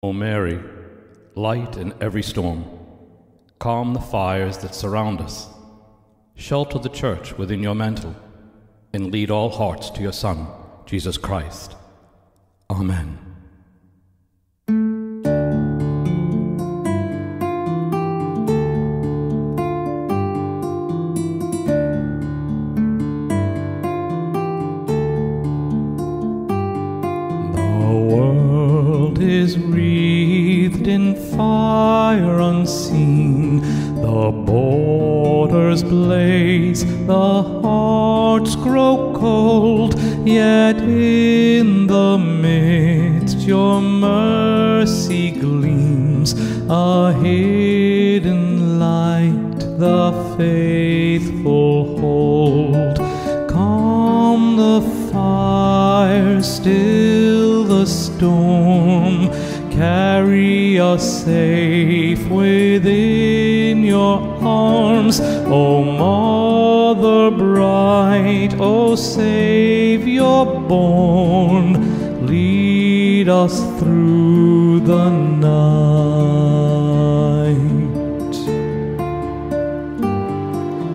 O Mary, light in every storm, calm the fires that surround us, shelter the church within your mantle, and lead all hearts to your Son, Jesus Christ. Amen. Is wreathed in fire unseen, the borders blaze, the hearts grow cold, yet in the midst your mercy gleams, a hidden light the faithful hold. Calm the fire, still the storm, carry us safe within your arms, O Mother bright, O Savior born, lead us through the night.